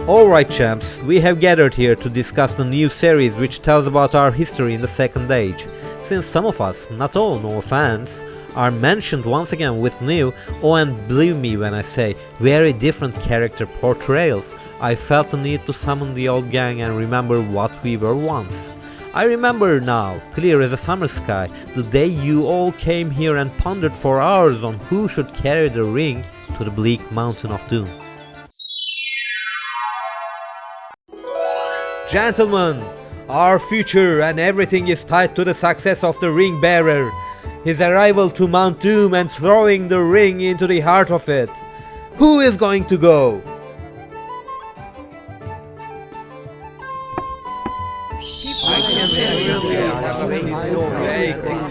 Alright champs, we have gathered here to discuss the new series which tells about our history in the Second Age. Since some of us, not all, no offense, are mentioned once again with new, and believe me when I say, very different character portrayals, I felt the need to summon the old gang and remember what we were once. I remember now, clear as a summer sky, the day you all came here and pondered for hours on who should carry the ring to the bleak mountain of doom. Gentlemen, our future and everything is tied to the success of the ring bearer. His arrival to Mount Doom and throwing the ring into the heart of it. Who is going to go?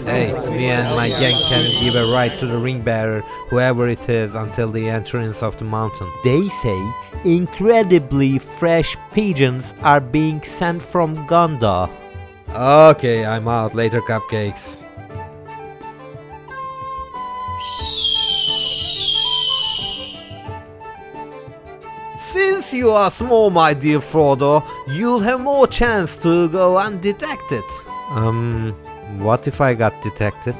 Hey, me and my gang can give a ride to the ring bearer, whoever it is, until the entrance of the mountain. They say incredibly fresh pigeons are being sent from Gondor. Okay, I'm out. Later, cupcakes. Since you are small, my dear Frodo, you'll have more chance to go undetected. What if I got detected?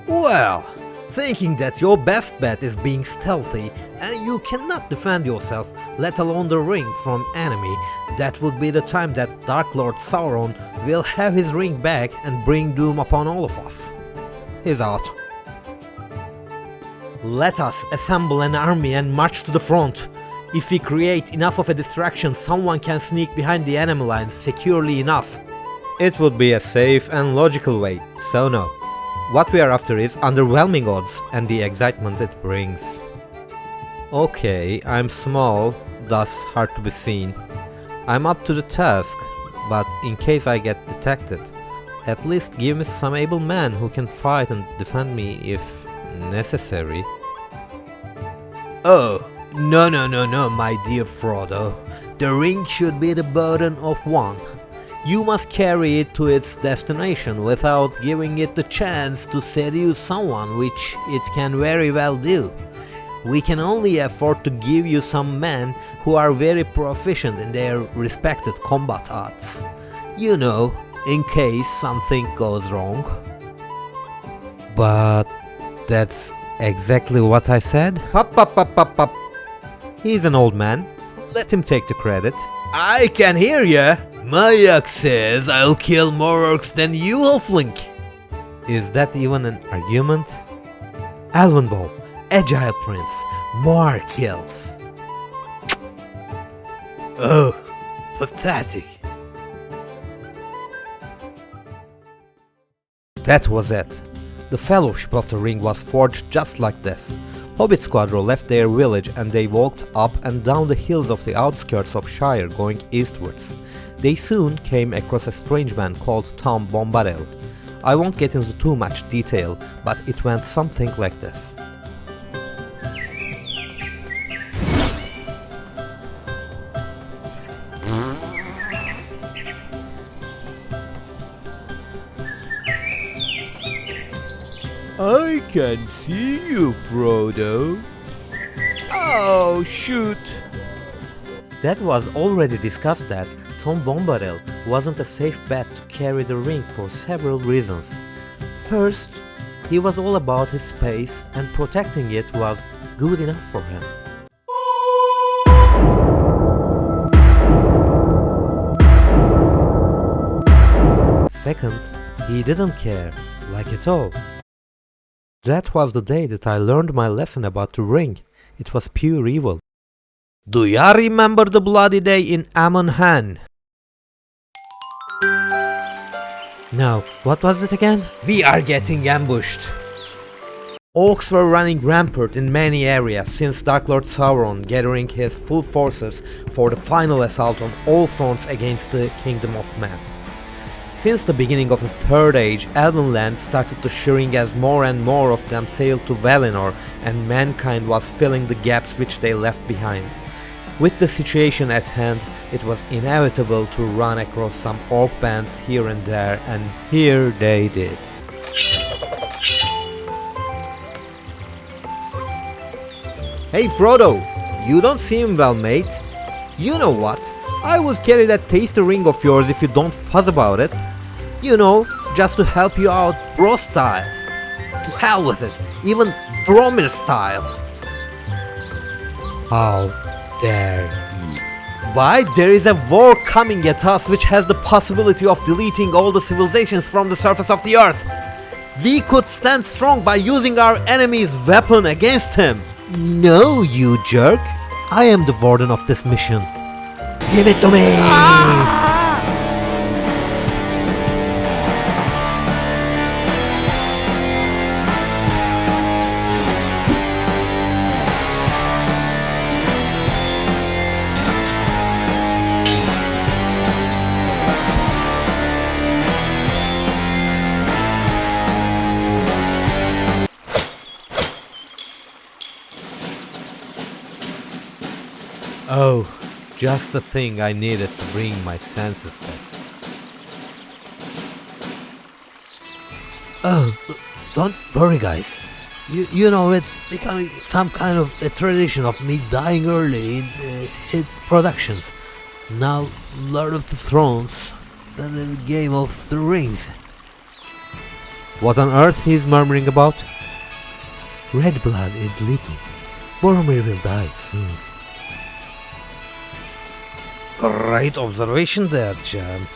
Well, thinking that your best bet is being stealthy and you cannot defend yourself, let alone the ring from enemy, that would be the time that Dark Lord Sauron will have his ring back and bring doom upon all of us. He's out. Let us assemble an army and march to the front. If we create enough of a distraction, someone can sneak behind the enemy lines securely enough. It would be a safe and logical way, so no. What we are after is underwhelming odds and the excitement it brings. Okay, I'm small, thus hard to be seen. I'm up to the task, but in case I get detected, at least give me some able man who can fight and defend me if necessary. Oh, no, my dear Frodo. The ring should be the burden of one. You must carry it to its destination without giving it the chance to seduce someone, which it can very well do. We can only afford to give you some men who are very proficient in their respected combat arts. You know, in case something goes wrong. But that's exactly what I said. Pop. He's an old man. Let him take the credit. I can hear ya. My axe says I'll kill more orcs than you, Halfling. Is that even an argument? Elvenbow, Agile Prince, more kills. Oh, pathetic. That was it. The Fellowship of the Ring was forged just like this. Hobbit Squadron left their village and they walked up and down the hills of the outskirts of Shire going eastwards. They soon came across a strange man called Tom Bombadil. I won't get into too much detail, but it went something like this. I can see you, Frodo. Oh, shoot! That was already discussed that Tom Bombadil wasn't a safe bet to carry the ring for several reasons. First, he was all about his space and protecting it was good enough for him. Second, he didn't care, like at all. That was the day that I learned my lesson about the ring. It was pure evil. Do ya remember the bloody day in Amon Han? Now, what was it again? We are getting ambushed. Orcs were running rampant in many areas since Dark Lord Sauron gathering his full forces for the final assault on all fronts against the Kingdom of Man. Since the beginning of the Third Age, Elvenland started to shrink as more and more of them sailed to Valinor and mankind was filling the gaps which they left behind. With the situation at hand, it was inevitable to run across some orc bands here and there, and here they did. Hey Frodo, you don't seem well, mate. You know what? I would carry that tasty ring of yours if you don't fuss about it. You know, just to help you out, bro style. To hell with it, even Bromir style. How dare you? Why? There is a war coming at us which has the possibility of deleting all the civilizations from the surface of the earth. We could stand strong by using our enemy's weapon against him. No, you jerk. I am the warden of this mission. Give it to me! Oh, just the thing I needed to bring my senses back. Oh, don't worry guys. You know, it's becoming some kind of a tradition of me dying early in hit productions. Now, Lord of the Thrones, and then Game of the Rings. What on earth he's murmuring about? Red blood is leaking. Boromir will die soon. Great observation there, champ.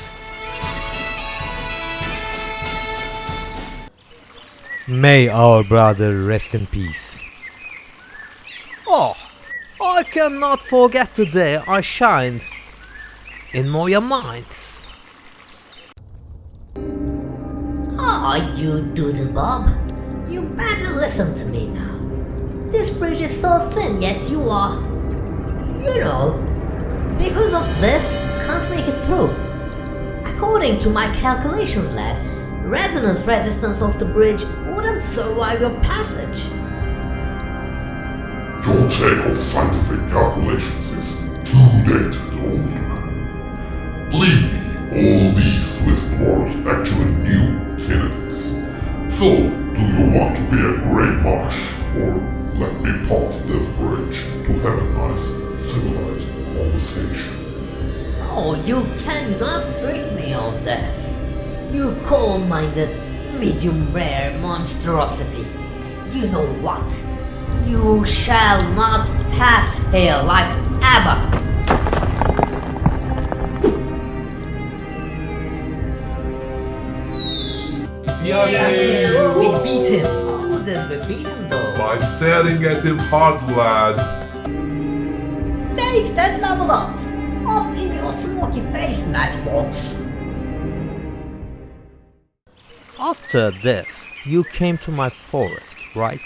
May our brother rest in peace. Oh, I cannot forget the day I shined in Moya Mines. Ah, you doodle bob. You better listen to me now. This bridge is so thin, yet you are, you know, because of this, can't make it through. According to my calculations, lad, resonance resistance of the bridge wouldn't survive your passage. Your take of scientific calculations is too dated, old man. Believe me, all these Swiss dwarves actually knew candidates. So, do you want to be a grey marsh, or let me pass this bridge to have a nice, civilized conversation? Oh, you cannot trick me on this. You cold-minded, medium-rare monstrosity. You know what? You shall not pass here like ever. Yay! We beat him. How did we beat him though? By staring at him hard, lad. Take that level up. Up in your smoky face, matchbox. After this, you came to my forest, right?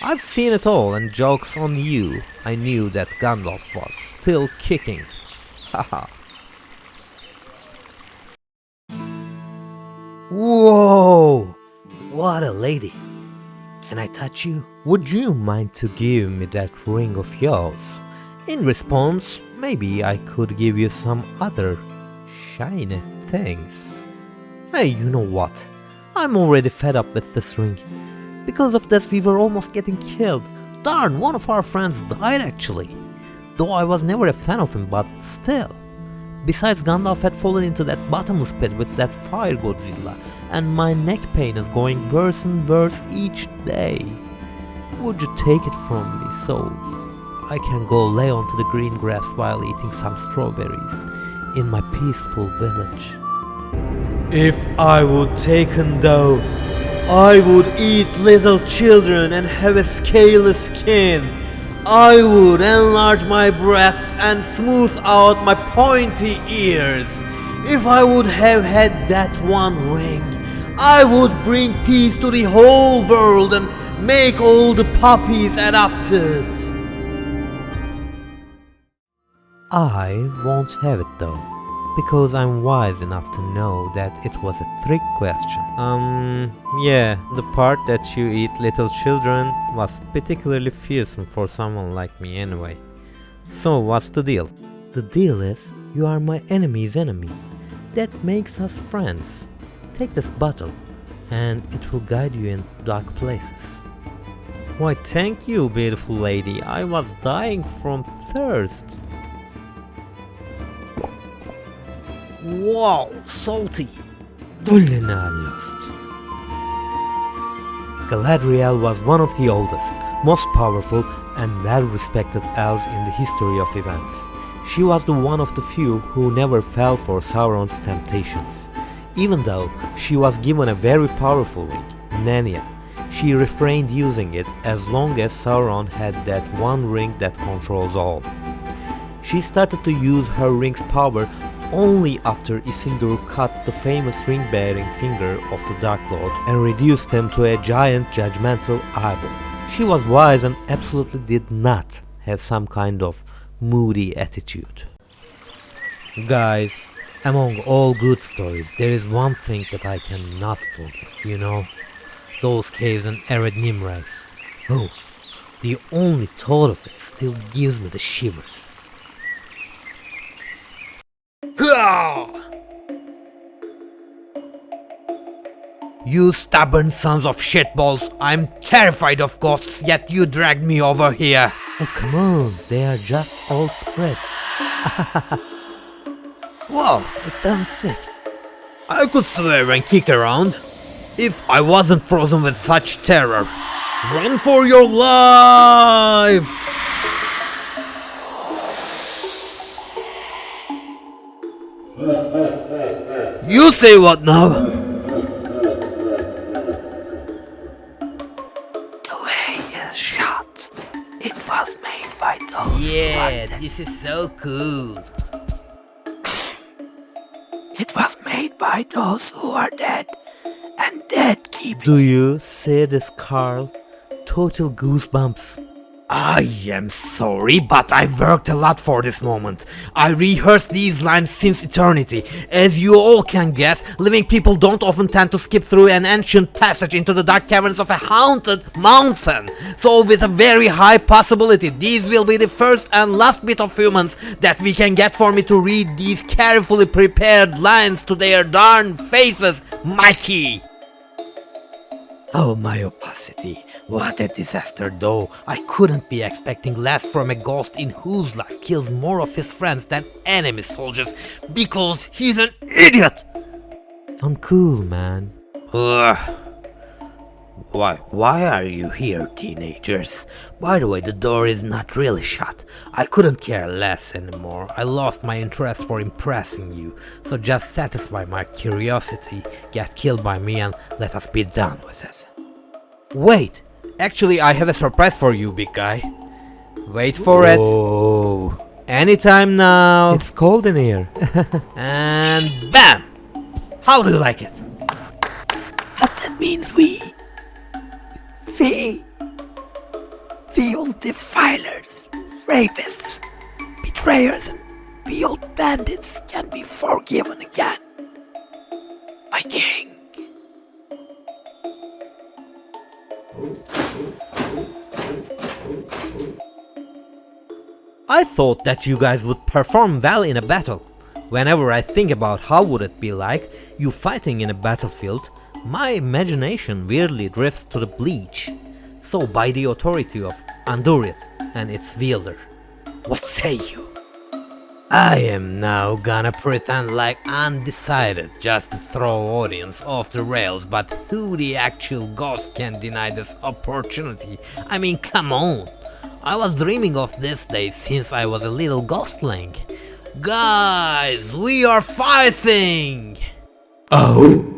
I've seen it all, and jokes on you, I knew that Gandalf was still kicking. Haha. Whoa! What a lady! Can I touch you? Would you mind to give me that ring of yours? In response, maybe I could give you some other shiny things. Hey, you know what? I'm already fed up with this ring. Because of this we were almost getting killed. Darn, one of our friends died actually. Though I was never a fan of him, but still. Besides, Gandalf had fallen into that bottomless pit with that fire Godzilla, and my neck pain is going worse and worse each day. Would you take it from me so I can go lay onto the green grass while eating some strawberries in my peaceful village? If I would taken though, I would eat little children and have a scaleless skin. I would enlarge my breasts and smooth out my pointy ears. If I would have had that one ring, I would bring peace to the whole world and make all the puppies adopted. I won't have it though, because I'm wise enough to know that it was a trick question. Yeah, the part that you eat little children was particularly fearsome for someone like me anyway. So what's the deal? The deal is, you are my enemy's enemy. That makes us friends. Take this bottle, and it will guide you in dark places. Why thank you, beautiful lady, I was dying from thirst. Wow, salty. Lost. Galadriel was one of the oldest, most powerful and well-respected elves in the history of events. She was the one of the few who never fell for Sauron's temptations. Even though she was given a very powerful ring, Nenya, she refrained using it as long as Sauron had that one ring that controls all. She started to use her ring's power only after Isildur cut the famous ring-bearing finger of the Dark Lord and reduced him to a giant judgmental eyeball. She was wise and absolutely did not have some kind of moody attitude. Guys, among all good stories, there is one thing that I cannot forget, you know? Those caves in arid Nimrais. Oh, the only thought of it still gives me the shivers. You stubborn sons of shitballs, I'm terrified of ghosts, yet you dragged me over here. Oh come on, they are just all spreads. Whoa, it doesn't stick. I could swear and kick around if I wasn't frozen with such terror. Run for your life! You say what now? The way is shot. It was made by those. Yeah, this is so cool. It was made by those who are dead, and dead keep. Do you see this, Carl? Total goosebumps. I am sorry, but I worked a lot for this moment. I rehearsed these lines since eternity. As you all can guess, living people don't often tend to skip through an ancient passage into the dark caverns of a haunted mountain. So with a very high possibility, these will be the first and last bit of humans that we can get for me to read these carefully prepared lines to their darn faces, Mikey. Oh, my opacity. What a disaster though. I couldn't be expecting less from a ghost in whose life kills more of his friends than enemy soldiers because he's an idiot! I'm cool, man. Ugh. Why are you here, teenagers? By the way, the door is not really shut. I couldn't care less anymore. I lost my interest for impressing you. So just satisfy my curiosity, get killed by me and let us be done with it. Wait! Actually, I have a surprise for you, big guy. Wait for it. Anytime now. It's cold in here. And BAM! How do you like it? But that means we old defilers, rapists, betrayers, and we old bandits can be forgiven again. My king. I thought that you guys would perform well in a battle. Whenever I think about how would it be like you fighting in a battlefield, my imagination weirdly drifts to the Bleach. So by the authority of Andúril and its wielder, what say you? I am now gonna pretend like undecided just to throw audience off the rails, but who the actual ghost can deny this opportunity? I mean, come on! I was dreaming of this day since I was a little ghostling. Guys, we are fighting! Oh!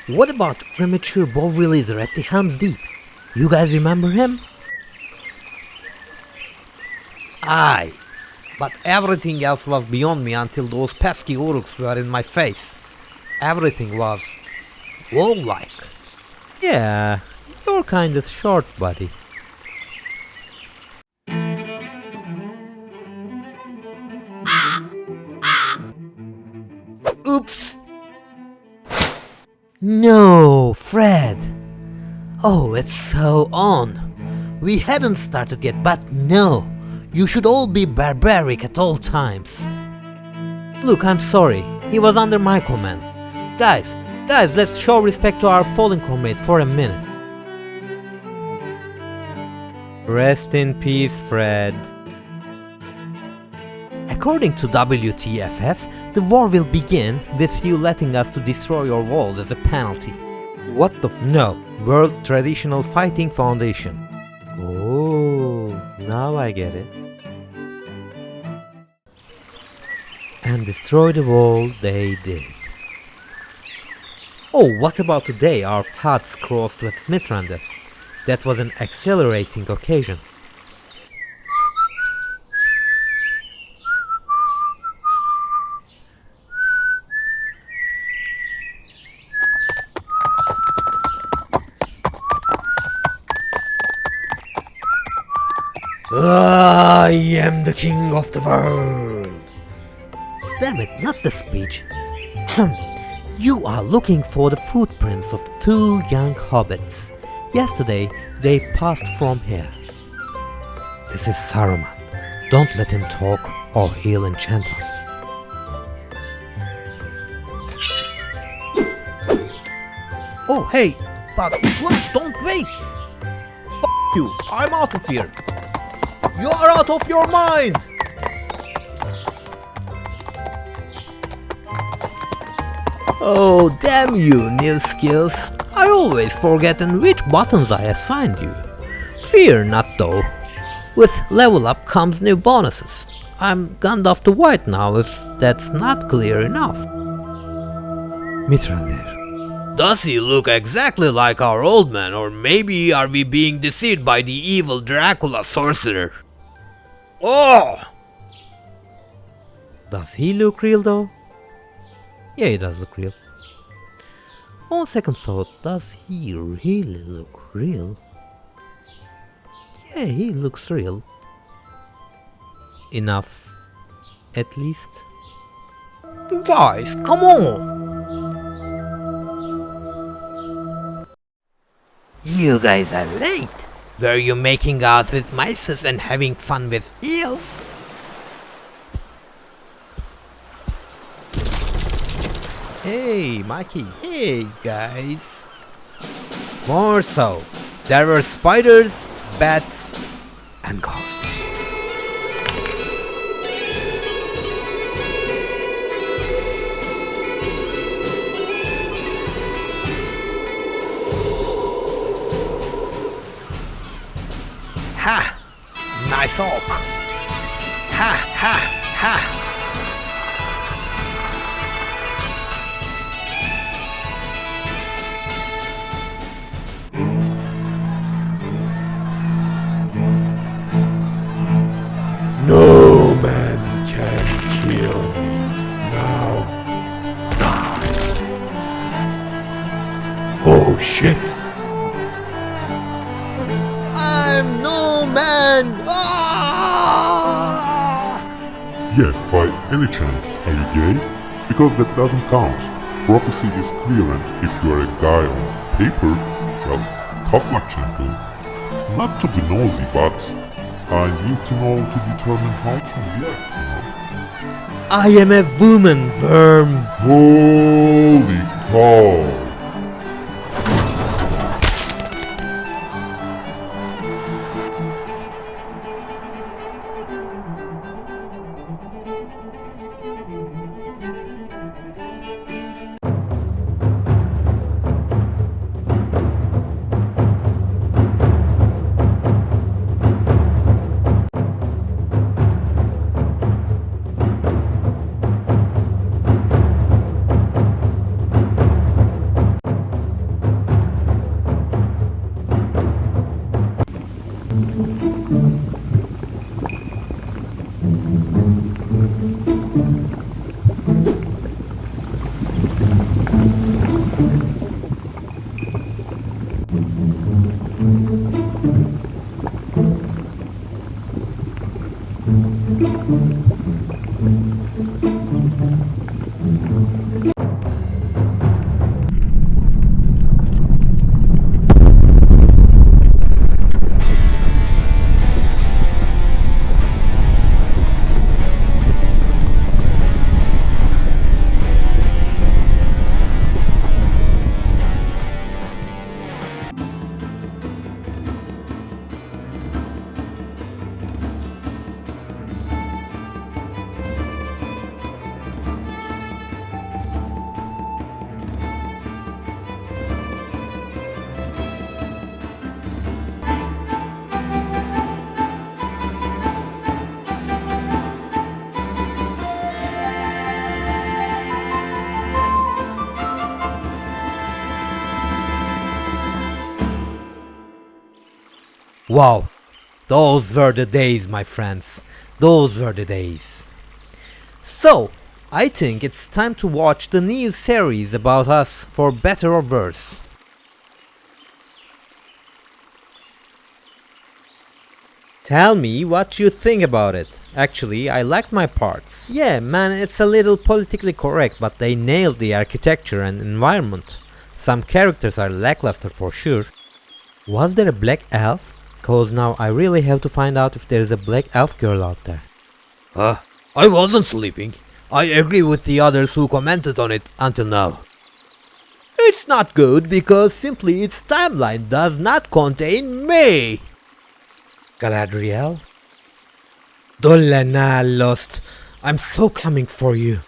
What about the premature bow releaser at the Helm's Deep? You guys remember him? Aye. But everything else was beyond me until those pesky Uruks were in my face. Everything was wall-like. Yeah, you're kinda short, buddy. Oops! No, Fred! Oh, it's so on. We hadn't started yet, but no. You should all be barbaric at all times. Look, I'm sorry. He was under my command. Guys, let's show respect to our fallen comrade for a minute. Rest in peace, Fred. A According to WTFF, the war will begin with you letting us to destroy your walls as a penalty. What the No, World Traditional Fighting Foundation. Oh, now I get it. And destroy the wall they did. Oh, what about today our paths crossed with Mithrander? That was an exhilarating occasion. I am the king of the world. Damn it, not the speech. You are looking for the footprints of two young hobbits. Yesterday, they passed from here. This is Saruman. Don't let him talk or he'll enchant us. Oh, hey, but what? Don't wait! You, I'm out of here. You are out of your mind! Oh, damn you, new skills. I always forgotten which buttons I assigned you. Fear not though. With level up comes new bonuses. I'm Gandalf the White now if that's not clear enough. Mithrandir. Does he look exactly like our old man, or maybe are we being deceived by the evil Dracula sorcerer? Oh! Does he look real though? Yeah, he does look real. On second thought, does he really look real? Yeah, he looks real. Enough, at least. Guys, come on! You guys are late. Were you making out with mice and having fun with eels? Hey, Mikey. Hey, guys. More so. There were spiders, bats, and ghosts. Ha! Nice orc. Ha ha ha! No man can kill me. Now, die. Oh shit. I'm no man! Yeah, by any chance, are you gay? Because that doesn't count. Prophecy is clear, and if you are a guy on paper, well, tough luck, champion. Not to be nosy, but I need to know to determine how to react, you know? I am a woman, worm. Holy cow! Wow, those were the days, my friends. Those were the days. So, I think it's time to watch the new series about us, for better or worse. Tell me what you think about it. Actually, I liked my parts. Yeah, man, it's a little politically correct, but they nailed the architecture and environment. Some characters are lackluster for sure. Was there a black elf? Cause now I really have to find out if there is a black elf girl out there. I wasn't sleeping. I agree with the others who commented on it until now. It's not good because simply its timeline does not contain me. Galadriel? Dolena lost. I'm so coming for you.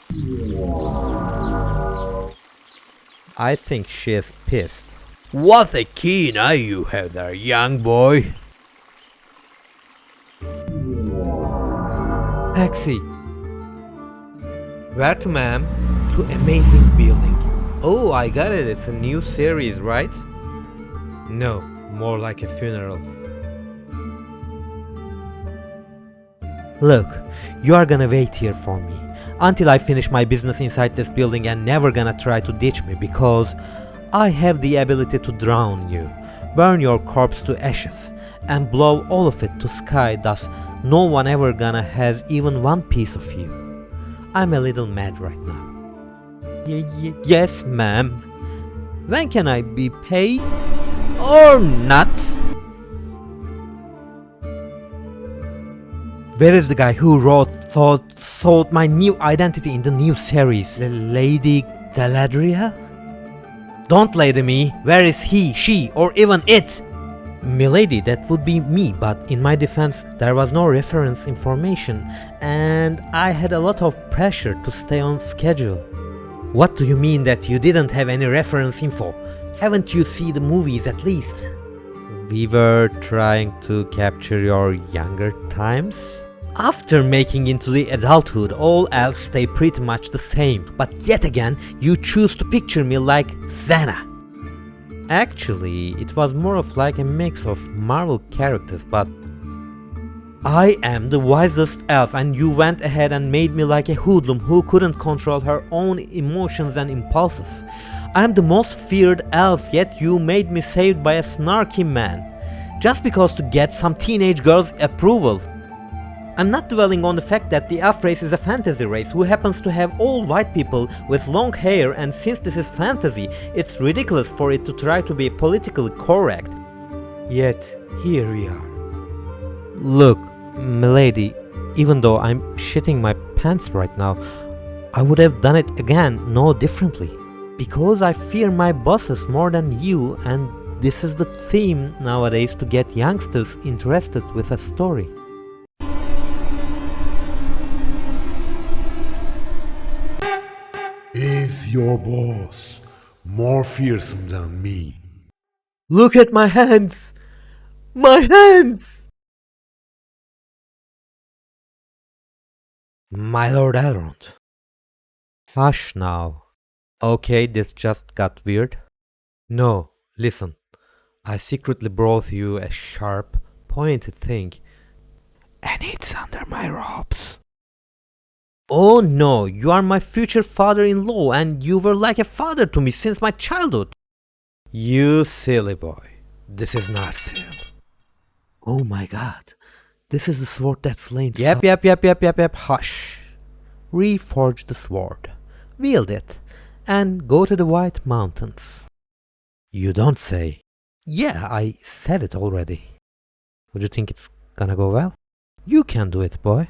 I think she is pissed. What a keen eye you have there, young boy. Taxi. Welcome, ma'am, to amazing building. Oh, I got it. It's a new series, right? No, more like a funeral. Look, you are gonna wait here for me until I finish my business inside this building and never gonna try to ditch me because I have the ability to drown you, burn your corpse to ashes, and blow all of it to sky, thus no one ever gonna has even one piece of you. I'm a little mad right now. Yes, ma'am. When can I be paid? Or not? Where is the guy who thought my new identity in the new series? Lady Galadriel? Don't lie to me. Where is he, she, or even it? Milady, that would be me, but in my defense, there was no reference information, and I had a lot of pressure to stay on schedule. What do you mean that you didn't have any reference info? Haven't you seen the movies at least? We were trying to capture your younger times? After making into the adulthood, all else stay pretty much the same, but yet again, you choose to picture me like Xana. Actually, it was more of like a mix of Marvel characters, but I am the wisest elf and you went ahead and made me like a hoodlum who couldn't control her own emotions and impulses. I am the most feared elf, yet you made me saved by a snarky man, just because to get some teenage girl's approval. I'm not dwelling on the fact that the elf race is a fantasy race who happens to have all white people with long hair, and since this is fantasy, it's ridiculous for it to try to be politically correct. Yet, here we are. Look, milady, even though I'm shitting my pants right now, I would have done it again, no differently. Because I fear my bosses more than you, and this is the theme nowadays to get youngsters interested with a story. Is your boss more fearsome than me? Look at my hands! My hands! My Lord Elrond. Hush now. Okay, this just got weird. No, listen. I secretly brought you a sharp, pointed thing, and it's under my robes. Oh no, you are my future father-in-law and you were like a father to me since my childhood. You silly boy, this is Narsil. Oh my god, this is the sword that slain. Yep, hush. Reforge the sword, wield it, and go to the White Mountains. You don't say. Yeah, I said it already. Would you think it's gonna go well? You can do it, boy.